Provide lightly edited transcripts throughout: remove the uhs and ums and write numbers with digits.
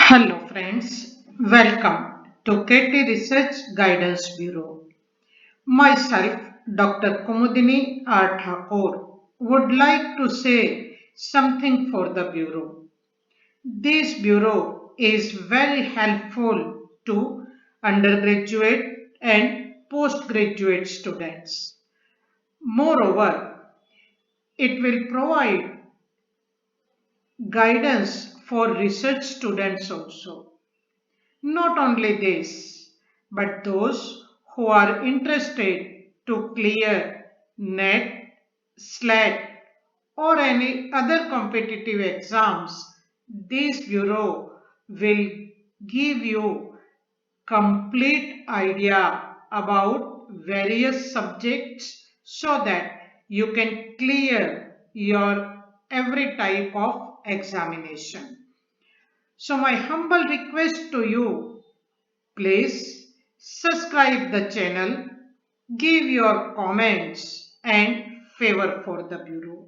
Hello friends, welcome to KT Research Guidance Bureau. Myself, Dr. Kumudini R. Thakur, would like to say something for the Bureau. This Bureau is very helpful to undergraduate and postgraduate students. Moreover, it will provide guidance for research students also. Not only this, but those who are interested to clear NET, SLAT, or any other competitive exams, this bureau will give you complete idea about various subjects so that you can clear your every type of examination. So my humble request to you, please subscribe the channel, give your comments and favor for the Bureau.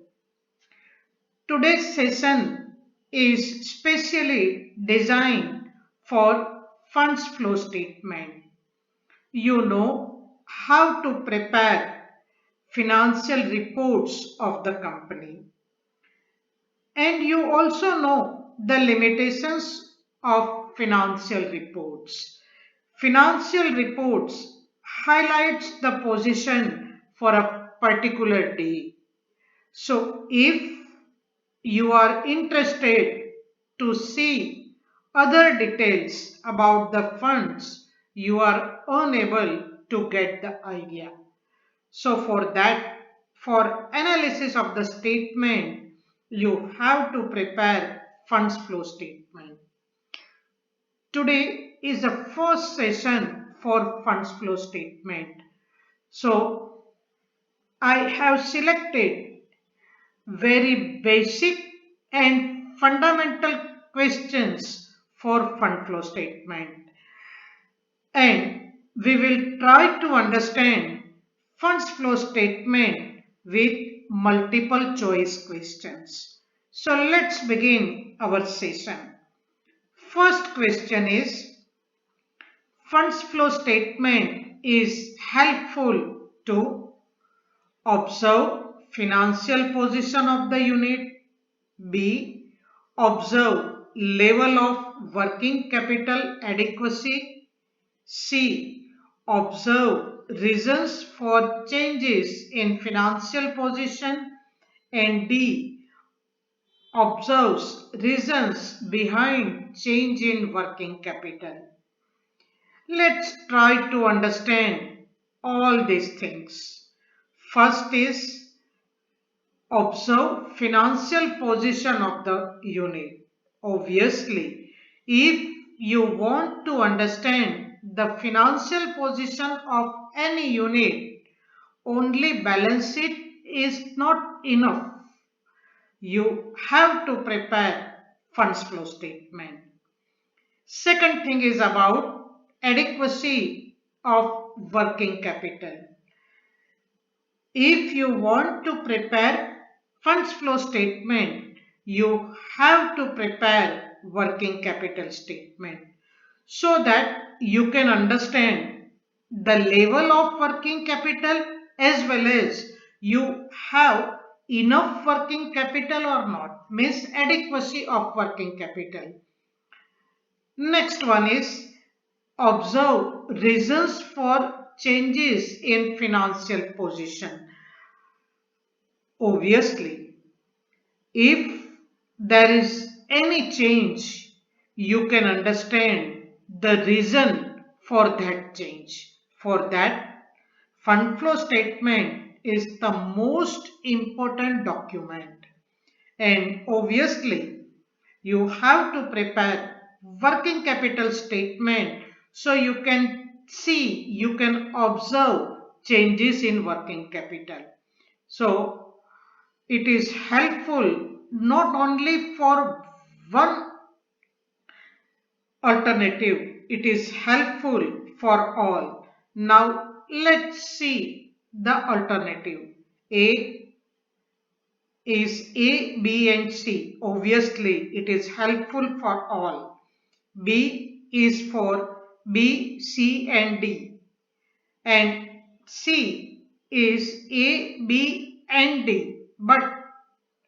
Today's session is specially designed for funds flow statement. You know how to prepare financial reports of the company. And you also know the limitations of financial reports. Financial reports highlights the position for a particular day. So if you are interested to see other details about the funds, you are unable to get the idea. So for that, for analysis of the statement, you have to prepare funds flow statement. Today is the first session for funds flow statement. So I have selected very basic and fundamental questions for fund flow statement. And we will try to understand funds flow statement with multiple choice questions. So let's begin our session. First question is, funds flow statement is helpful to observe financial position of the unit. B. Observe level of working capital adequacy. C. Observe reasons for changes in financial position. And D. Observes reasons behind change in working capital. Let's try to understand all these things. First is observe financial position of the unit. Obviously, if you want to understand the financial position of any unit, only balance sheet is not enough. You have to prepare funds flow statement. Second thing is about adequacy of working capital. If you want to prepare funds flow statement, you have to prepare working capital statement so that you can understand the level of working capital as well as you have enough working capital or not, means adequacy of working capital. Next one is observe reasons for changes in financial position. Obviously, if there is any change, you can understand the reason for that change. For that, fund flow statement is the most important document. And obviously, you have to prepare working capital statement so you can see, you can observe changes in working capital. So it is helpful not only for one alternative, it is helpful for all. Now let's see the alternative. A is A, B and C. Obviously it is helpful for all. B is for B, C and D, and C is A, B and D. But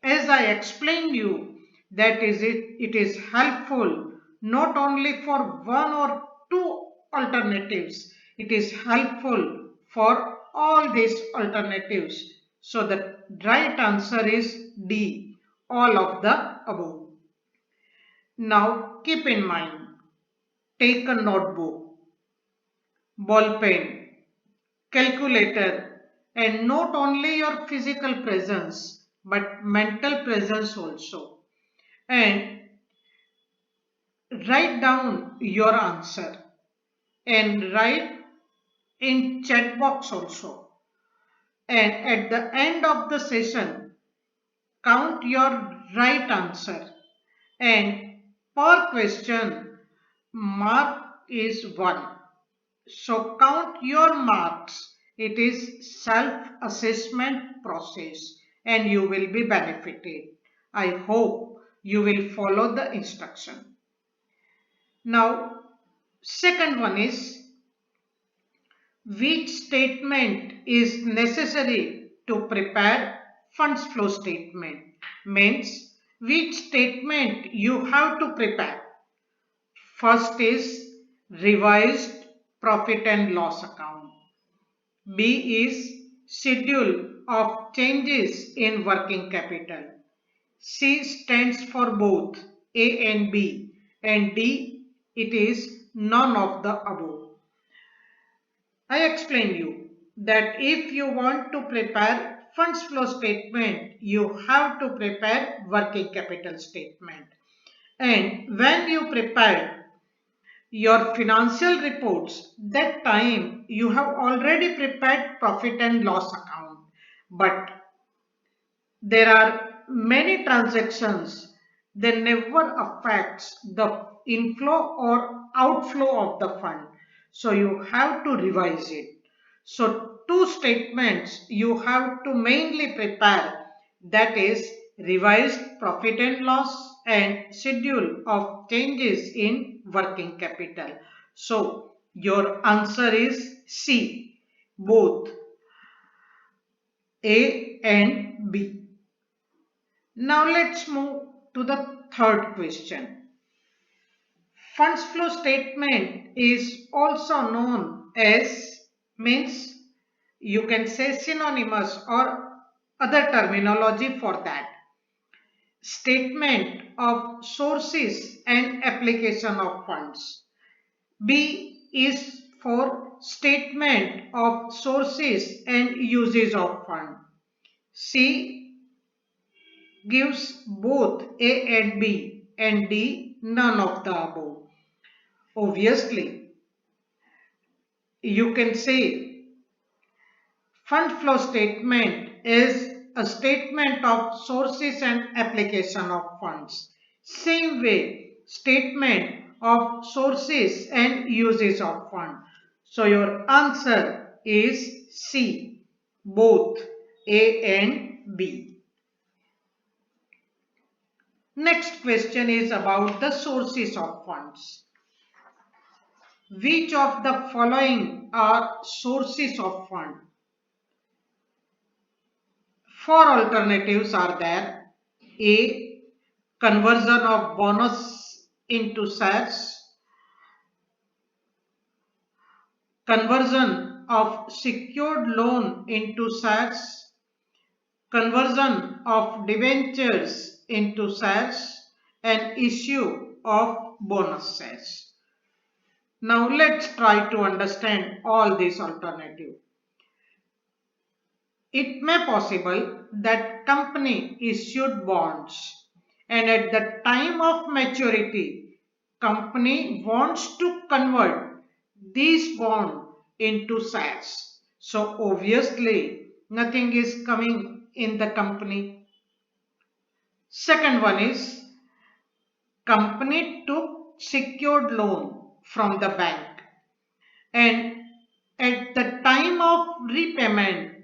as I explained you, that is it is helpful not only for one or two alternatives, it is helpful for all these alternatives. So the right answer is D, all of the above. Now keep in mind, take a notebook, ball pen, calculator, and not only your physical presence but mental presence also, and write down your answer and write in chat box also, and at the end of the session count your right answer, and per question mark is 1. So count your marks. It is self-assessment process and you will be benefited. I hope you will follow the instruction. Now, second one is, which statement is necessary to prepare funds flow statement? Means which statement you have to prepare. First is revised profit and loss account. B is schedule of changes in working capital. C stands for both A and B, and D, it is none of the above. I explained you that if you want to prepare funds flow statement, you have to prepare working capital statement. And when you prepare your financial reports, that time you have already prepared profit and loss account. But there are many transactions that never affects the inflow or outflow of the fund. So you have to revise it. So two statements you have to mainly prepare, that is revised profit and loss and schedule of changes in working capital. So your answer is C, both A and B. Now let's move to the third question. Funds flow statement is also known as, means you can say synonymous or other terminology for that. Statement of sources and application of funds. B is for statement of sources and uses of fund. C gives both A and B, and D none of the above. Obviously, you can say fund flow statement is a statement of sources and application of funds. Same way, statement of sources and uses of fund. So your answer is C, both A and B. Next question is about the sources of funds. Which of the following are sources of fund? Four alternatives are there. A. Conversion of bonus into shares. Conversion of secured loan into shares. Conversion of debentures into shares. And issue of bonus shares. Now let's try to understand all these alternatives. It may possible that company issued bonds and at the time of maturity, company wants to convert these bonds into shares. So obviously nothing is coming in the company. Second one is, company took secured loan from the bank and at the time of repayment,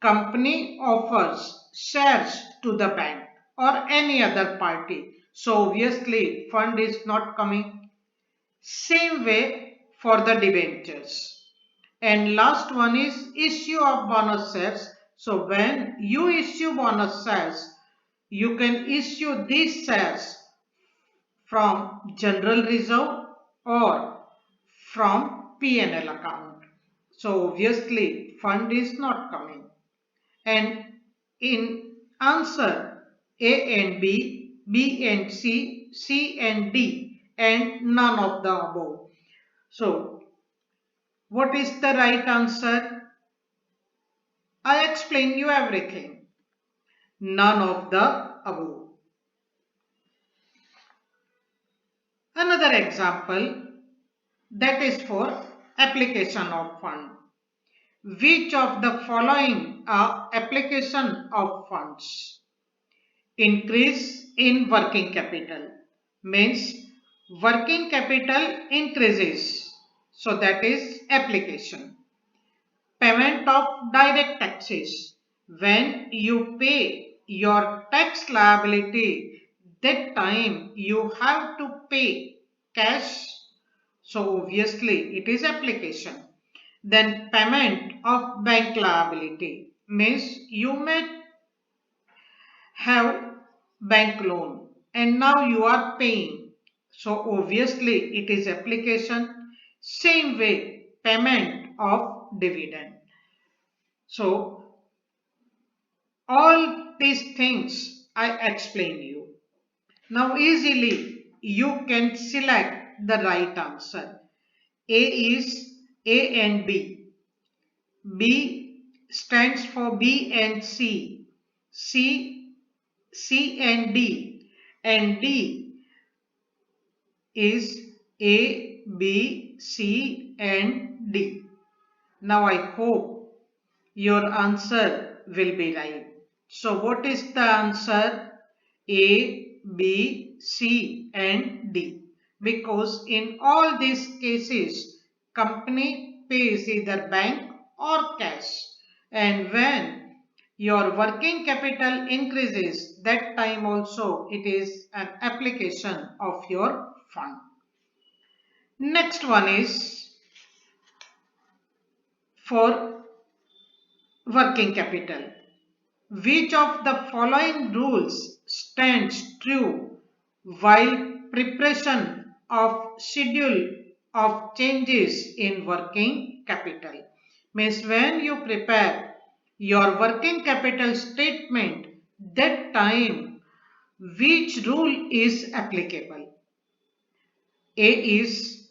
company offers shares to the bank or any other party. So obviously fund is not coming. Same way for the debentures. And last one is issue of bonus shares. So when you issue bonus shares, you can issue these shares from general reserve or from P&L account. So obviously fund is not coming. And in answer A and B, B and C, C and D, and none of the above. So what is the right answer? I explain you everything. None of the above. Another example, that is for application of fund. Which of the following are application of funds? Increase in working capital means working capital increases. So that is application. Payment of direct taxes. When you pay your tax liability, that time you have to pay cash. So obviously it is application. Then payment of bank liability means you may have bank loan and now you are paying. So obviously it is application. Same way payment of dividend. So all these things I explain you. Now easily you can select the right answer. A is A and B. B stands for B and C. C and D. And D is A, B, C and D. Now I hope your answer will be right. So what is the answer? A, B, C and D. Because in all these cases, company pays either bank or cash. And when your working capital increases, that time also it is an application of your fund. Next one is for working capital. Which of the following rules stands true while preparation of schedule of changes in working capital? Means when you prepare your working capital statement, that time which rule is applicable? A is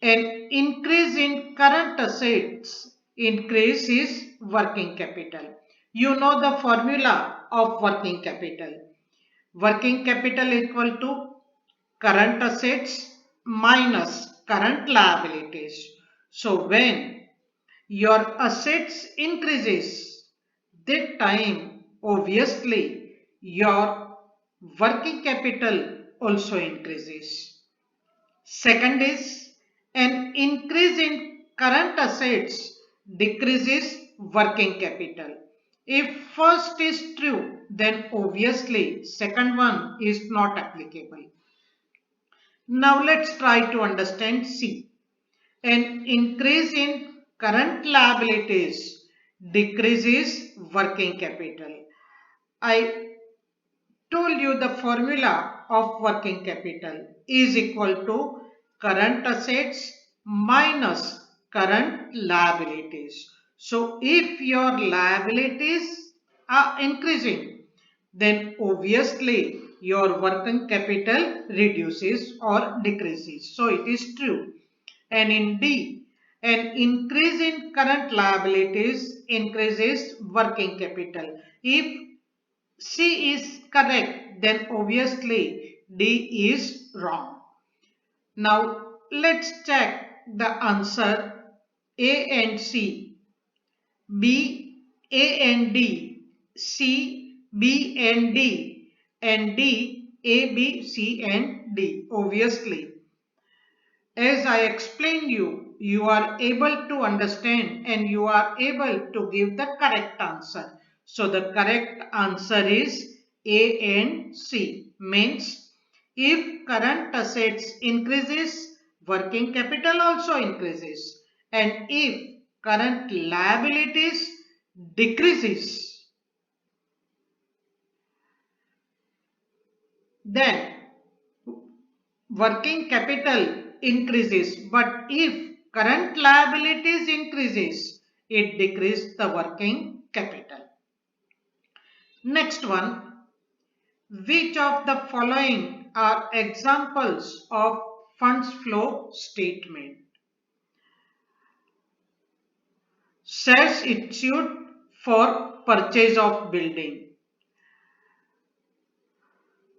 an increase in current assets increases working capital. You know the formula of working capital. Working capital equal to current assets minus current liabilities. So when your assets increases, that time obviously your working capital also increases. Second is an increase in current assets decreases working capital. If first is true, then obviously second one is not applicable. Now let's try to understand C. An increase in current liabilities decreases working capital. I told you the formula of working capital is equal to current assets minus current liabilities. So if your liabilities are increasing, then obviously your working capital reduces or decreases. So it is true. And in D, an increase in current liabilities increases working capital. If C is correct, then obviously D is wrong. Now let's check the answer A and C, B, A and D, C, B and D, and D, A, B, C and D. Obviously, as I explained you, you are able to understand and you are able to give the correct answer. So the correct answer is A and C. Means if current assets increases, working capital also increases. And if current liabilities decreases, then working capital increases. But if current liabilities increases, it decreases the working capital. Next one, which of the following are examples of funds flow statement? Shares issued for purchase of building.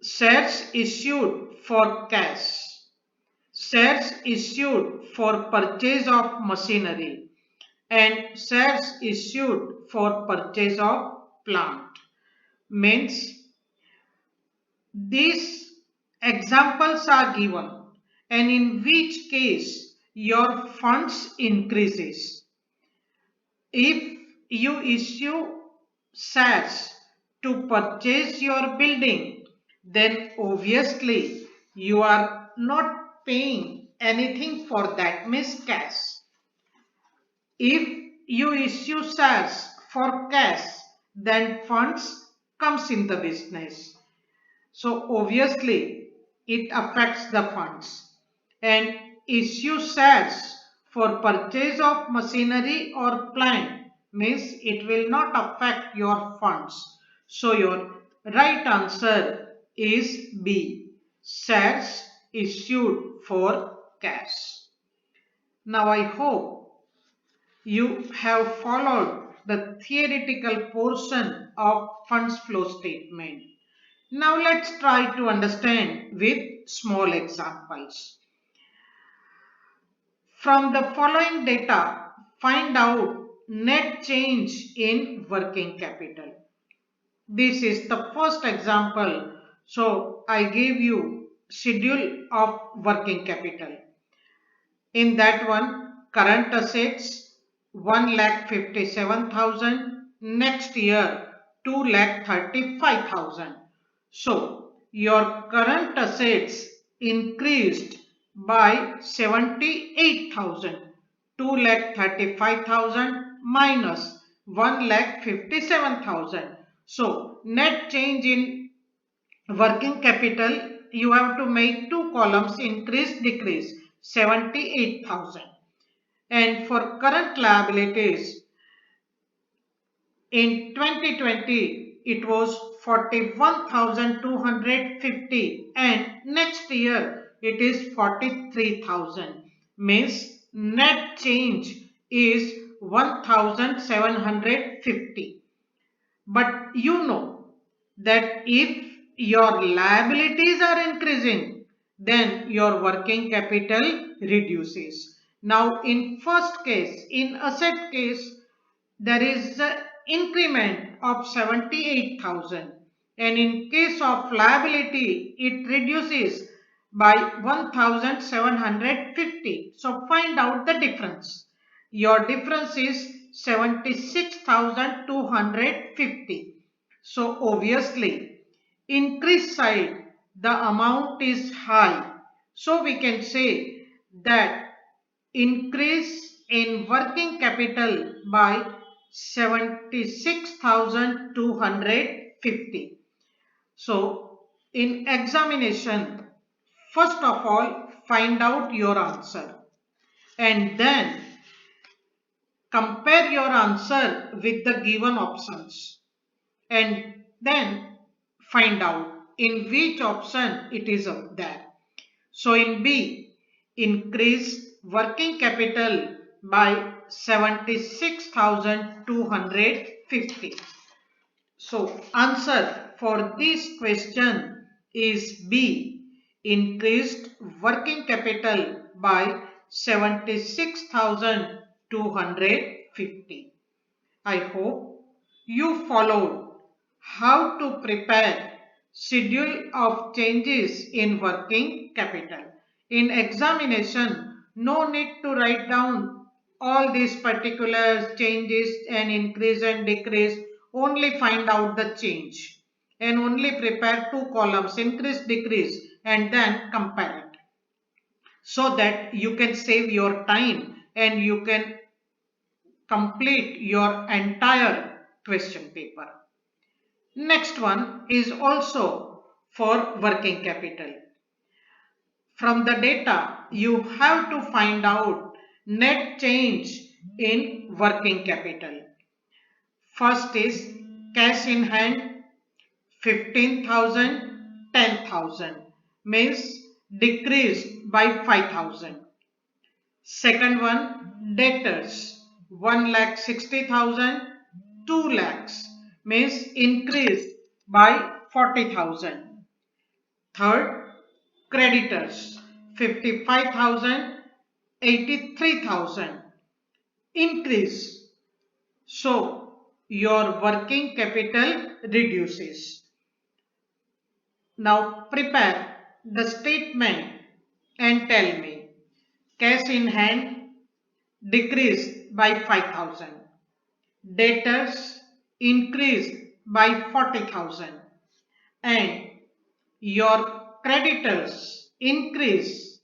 Shares issued for cash. Shares issued for purchase of machinery. And shares issued for purchase of plant. Means these examples are given, and in which case your funds increases. If you issue shares to purchase your building, then obviously you are not paying anything for that, means cash. If you issue shares for cash, then funds comes in the business. So obviously it affects the funds. And issue shares for purchase of machinery or plant means it will not affect your funds. So your right answer is B. Shares issued for cash. Now I hope you have followed the theoretical portion of funds flow statement. Now let's try to understand with small examples. From the following data, find out net change in working capital. This is the first example. So I gave you schedule of working capital. In that one, current assets 1,57,000, next year 2,35,000. So your current assets increased by 78,000. 2,35,000 minus 1,57,000. So net change in working capital, you have to make two columns, increase decrease, 78,000. And for current liabilities, in 2020 it was 41,250 and next year it is 43,000, means net change is 1,750. But you know that if your liabilities are increasing, then your working capital reduces. Now in first case, in asset case, there is an increment of 78,000, and in case of liability it reduces by 1,750. So find out the difference. Your difference is 76,250. So obviously increase side the amount is high. So we can say that increase in working capital by 76,250. So in examination, first of all find out your answer and then compare your answer with the given options and then find out in which option it is there. So in B, increase working capital by 76,250. So answer for this question is B, increased working capital by 76,250. I hope you followed how to prepare schedule of changes in working capital. In examination, no need to write down all these particular changes and increase and decrease. Only find out the change and only prepare two columns, increase, decrease, and then compare it. so that you can save your time and you can complete your entire question paper. Next one is also for working capital. From the data, you have to find out net change in working capital. First is cash in hand 15,000, 10,000 means decreased by 5,000. Second one, debtors 1,60,000, 2 lakhs means increased by 40,000. Third, creditors 55,000, 83,000 increase. So your working capital reduces. Now prepare the statement and tell me cash in hand decreased by 5,000, debtors increased by 40,000 and your creditors increase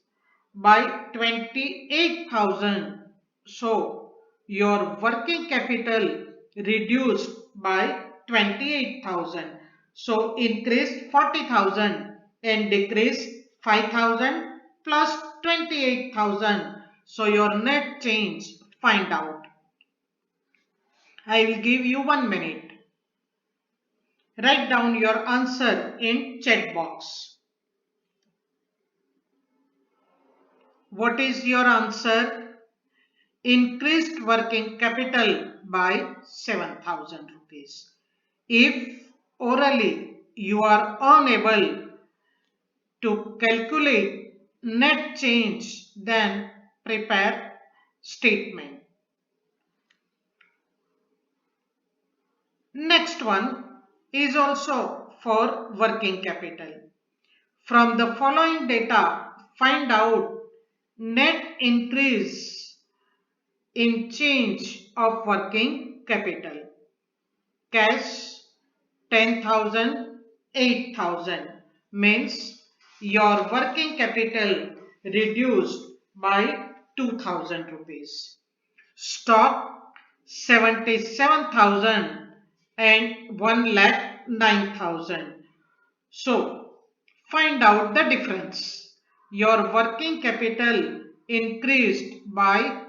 by 28,000. So your working capital reduced by 28,000. So increased 40,000 and decreased 5,000 plus 28,000. So your net change find out. I will give you 1 minute. Write down your answer in chat box. What is your answer? Increased working capital by 7,000 rupees. If orally you are unable to calculate net change, then prepare statement. Next one is also for working capital. From the following data, find out net increase in change of working capital. Cash 10,000, 8,000 means your working capital reduced by 2,000 rupees. Stock 77,000 and 1,09,000. So find out the difference. Your working capital increased by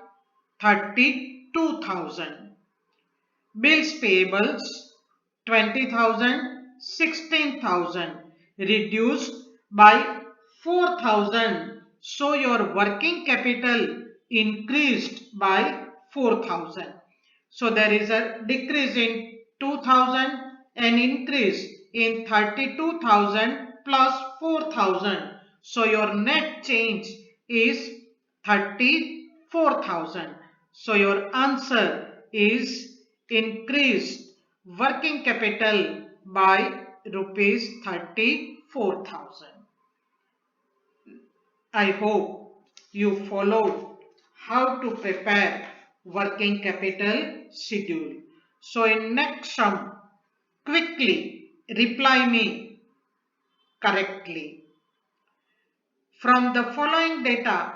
32,000. Bills payables 20,000, 16,000 reduced by 4,000. So your working capital increased by 4,000. So there is a decrease in 2,000 and increase in 32,000 plus 4,000. So your net change is 34,000. So your answer is increased working capital by rupees 34,000. I hope you followed how to prepare working capital schedule. So in next sum, quickly reply me correctly. From the following data,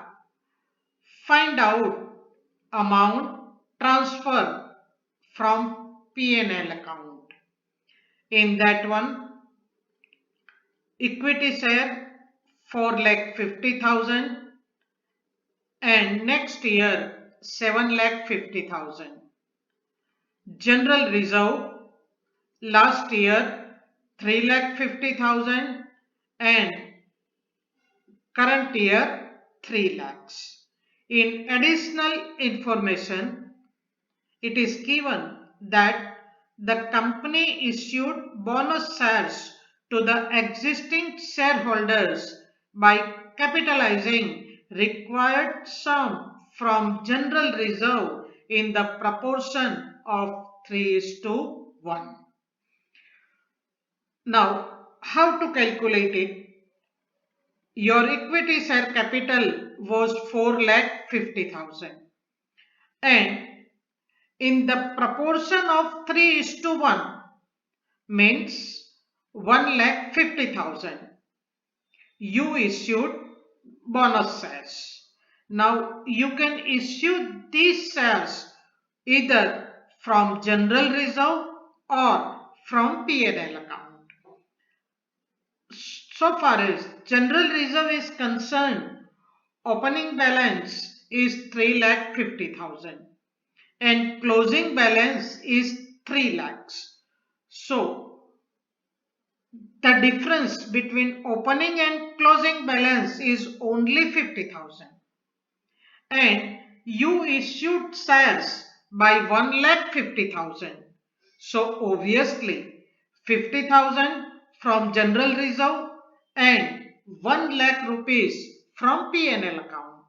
find out amount transfer from P&L account. In that one, equity share 4,50,000 and next year 7,50,000. General reserve last year 3,50,000 and current year 3 lakhs. In additional information, it is given that the company issued bonus shares to the existing shareholders by capitalizing required sum from general reserve in the proportion of 3:1. Now, how to calculate it? Your equity share capital was 4,50,000 and in the proportion of 3:1 means 1,50,000. You issued bonus shares. Now you can issue these shares either from general reserve or from P&L account. So far as general reserve is concerned, opening balance is 3,50,000 and closing balance is 3 lakhs. So the difference between opening and closing balance is only 50,000 and you issued shares by 1,50,000. So obviously 50,000 from general reserve and 1 lakh rupees from P&L account.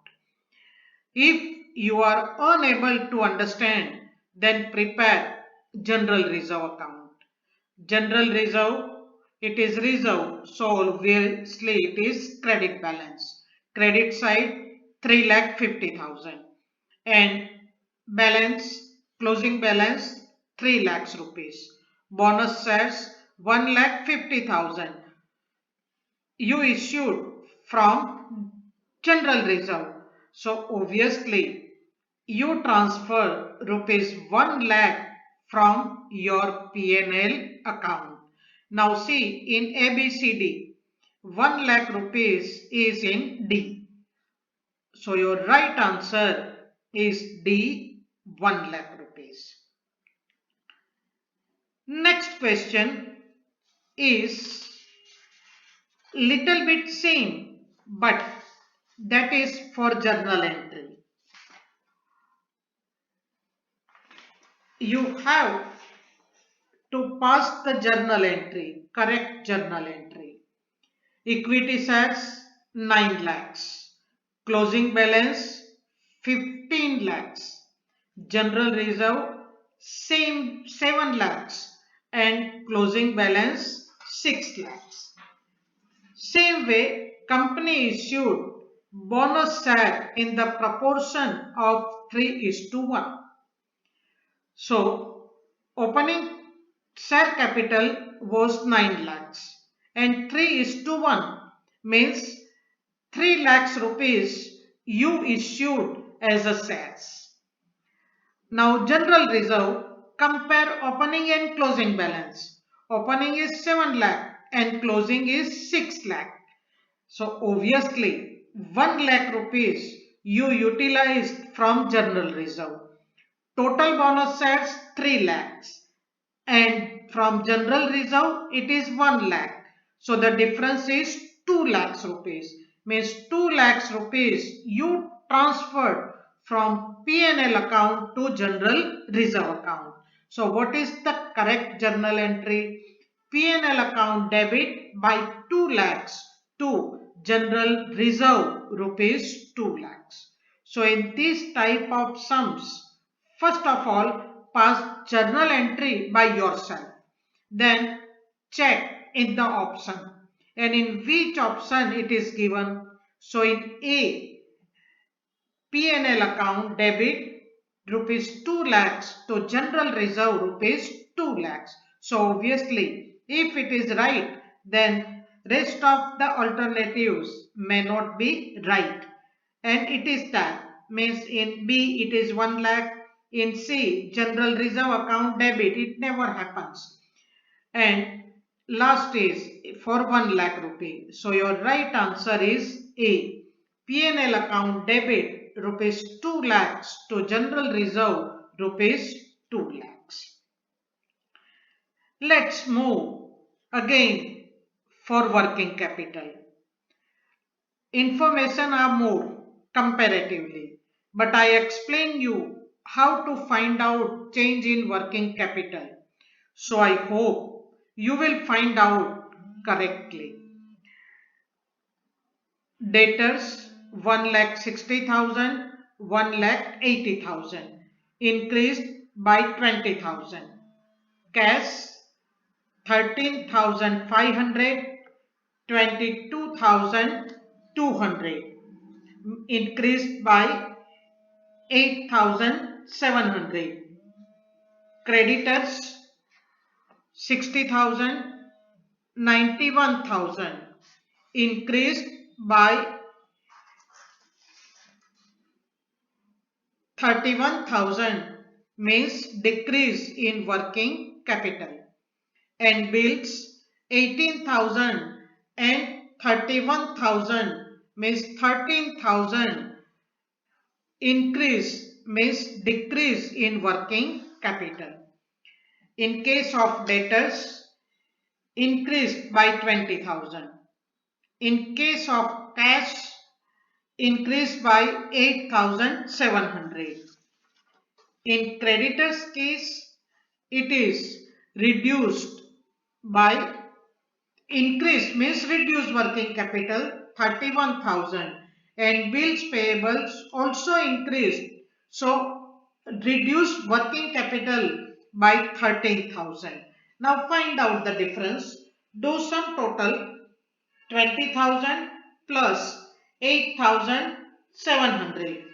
If you are unable to understand, then prepare general reserve account. General reserve, it is reserve, so obviously it is credit balance. Credit side 3,50,000 and balance, closing balance 3 lakhs rupees. Bonus shares 1,50,000 you issued from general reserve. So obviously you transfer rupees 1 lakh from your P&L account. Now see in ABCD 1 lakh rupees is in D. So your right answer is D, 1 lakh rupees. Next question is little bit same, but that is for journal entry. You have to pass the journal entry, correct journal entry. Equity shares 9 lakhs, closing balance 15 lakhs, general reserve same 7 lakhs and closing balance 6 lakhs. Same way, company issued bonus share in the proportion of 3:1. So, opening share capital was 9 lakhs and 3:1 means 3 lakhs rupees you issued as a shares. Now, general reserve, compare opening and closing balance. Opening is 7 lakh and closing is 6 lakh. So obviously 1 lakh rupees you utilized from general reserve. Total bonus shares 3 lakhs and from general reserve it is 1 lakh. So the difference is 2 lakhs rupees. Means 2 lakhs rupees you transferred from P&L account to general reserve account. So what is the correct journal entry? P&L account debit by 2 lakhs to general reserve rupees 2 lakhs. So in this type of sums, first of all, pass journal entry by yourself. Then check in the option and in which option it is given. So in A, P&L account debit rupees 2 lakhs to general reserve rupees 2 lakhs. So obviously if it is right, then rest of the alternatives may not be right. And it is that means in B it is 1 lakh, in C general reserve account debit, it never happens. And last is for 1 lakh rupee. So your right answer is A. P&L account debit rupees 2 lakhs to general reserve rupees 2 lakhs. Let's move again for working capital. Information are more comparatively, but I explain you how to find out change in working capital. So I hope you will find out correctly. Debtors 1,60,000, 1,80,000 increased by 20,000. Cash 13,500, 22,200 increased by 8,700. Creditors 60,000, 91,000 increased by 31,000 means decrease in working capital, and bills 18,000 and 31,000 means 13,000 increase means decrease in working capital. In case of debtors, increased by 20,000. In case of cash, increased by 8,700. In creditors case, it is reduced by increased means reduced working capital 31,000, and bills payables also increased, so reduced working capital by 13,000. Now find out the difference. Do sum total 20,000 plus 8,700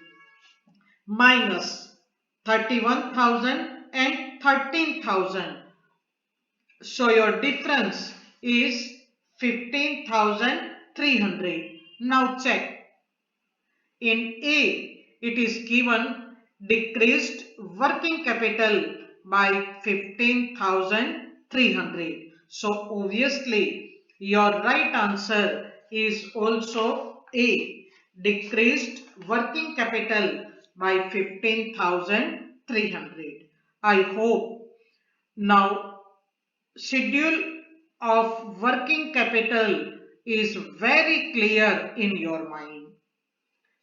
minus 31,000 and 13,000. So your difference is 15,300. Now check. In A, it is given decreased working capital by 15,300. So obviously your right answer is also A, decreased working capital by 15,300. I hope now schedule of working capital is very clear in your mind.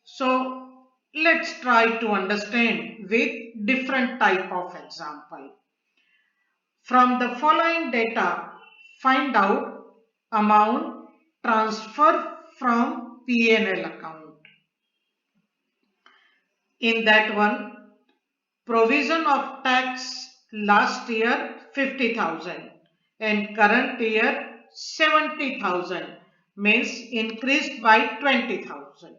So let's try to understand with different type of example. From the following data, find out amount transfer from P&L account. In that one, provision of tax last year 50,000 and current year 70,000 means increased by 20,000,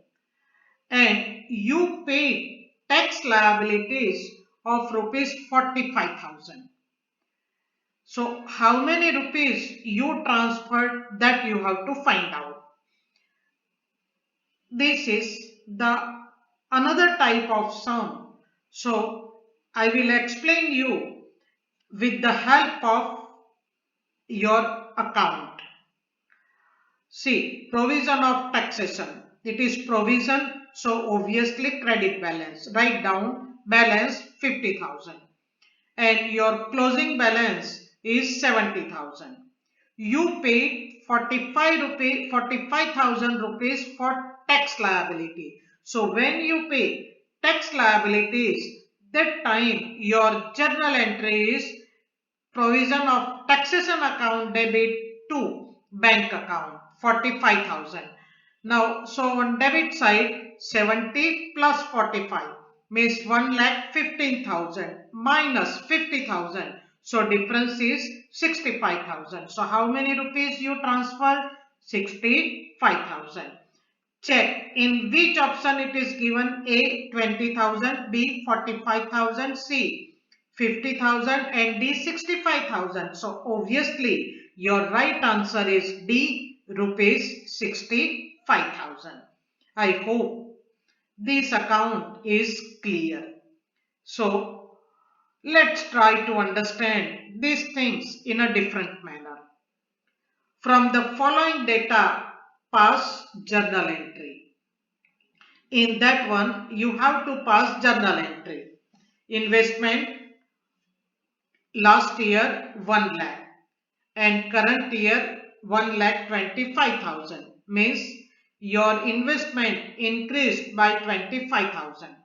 and you paid tax liabilities of rupees 45,000. So how many rupees you transferred, that you have to find out. This is the another type of sum. So I will explain you with the help of your account. See, provision of taxation. It is provision, so obviously credit balance. Write down balance 50,000 and your closing balance is 70,000. You paid 45,000 rupees for tax liability. So when you pay tax liabilities, that time your journal entry is provision of taxation account debit to bank account 45,000. Now, so on debit side 70 plus 45 means 1,15,000 minus 50,000. So difference is 65,000. So how many rupees you transfer? 65,000. Check in which option it is given. A 20,000, B 45,000, C 50,000 and D 65,000. So obviously your right answer is D, rupees 65,000. I hope this account is clear. So let's try to understand these things in a different manner. From the following data, pass journal entry. In that one, you have to pass journal entry. Investment last year 1 lakh and current year 1,25,000 means your investment increased by 25,000.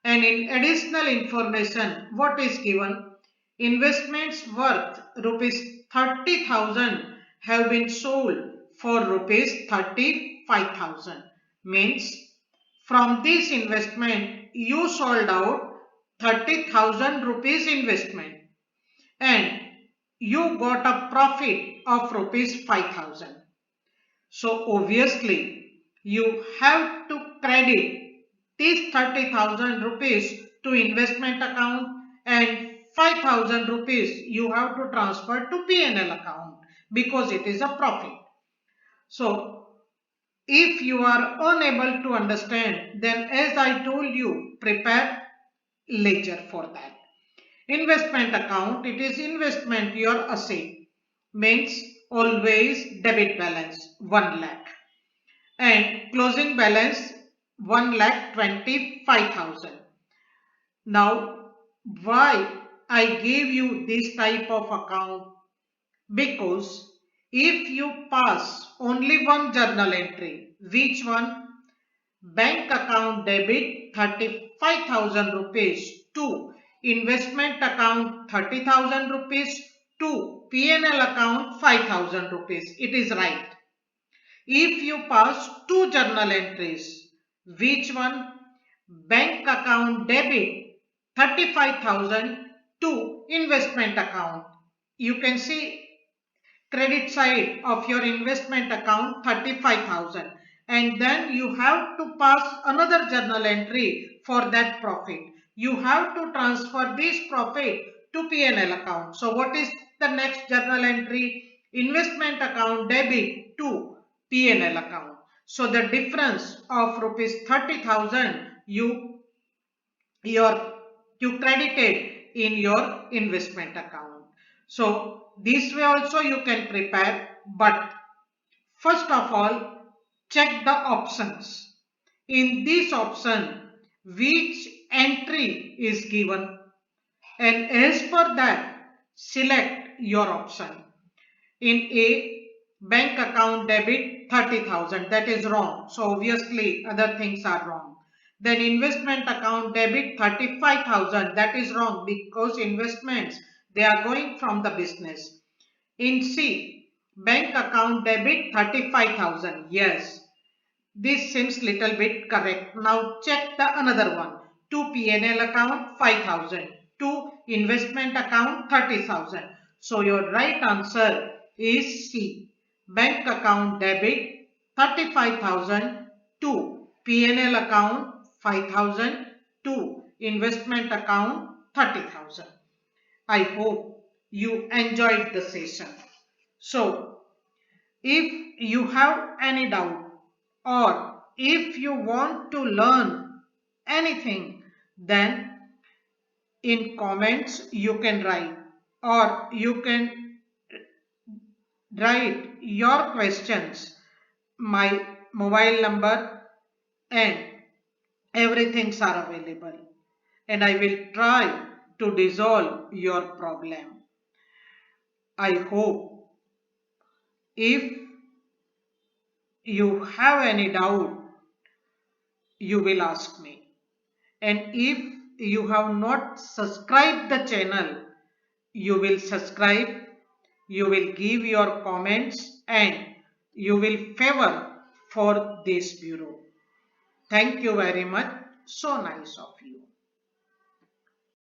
And in additional information, what is given? Investments worth rupees 30,000 have been sold for rupees 35,000 means from this investment you sold out 30,000 rupees investment and you got a profit of rupees 5,000. So obviously you have to credit these 30,000 rupees to investment account and 5,000 rupees you have to transfer to P&L account because it is a profit. So if you are unable to understand, then as I told you, prepare ledger for that. Investment account, it is investment your asset, means always debit balance 1 lakh and closing balance 1,25,000. Now, why I gave you this type of account? Because if you pass only one journal entry, which one? Bank account debit 35,000 rupees to investment account 30,000 rupees to PNL account 5,000 rupees. It is right. If you pass two journal entries, which one? Bank account debit 35,000 to investment account. You can see credit side of your investment account 35,000 and then you have to pass another journal entry for that profit. You have to transfer this profit to P&L account. So what is the next journal entry? Investment account debit to P&L account. So the difference of rupees 30,000 you credited in your investment account. So this way also you can prepare, but first of all check the options. In this option which entry is given and as per that select your option. In A, bank account debit 30,000, that is wrong. So obviously other things are wrong. Then investment account debit 35,000, that is wrong because investments, they are going from the business. In C, bank account debit 35,000, yes. This seems little bit correct. Now check the another one. To P&L account 5,000. To investment account 30,000. So your right answer is C. Bank account debit 35,000 to P&L account 5,000 to investment account 30,000. I hope you enjoyed the session. So if you have any doubt or if you want to learn anything, then in comments you can write or you can write your questions, my mobile number and everything's are available and I will try to resolve your problem. I hope if you have any doubt, you will ask me. And if you have not subscribed the channel, you will subscribe, you will give your comments and you will favor for this bureau. Thank you very much. So nice of you.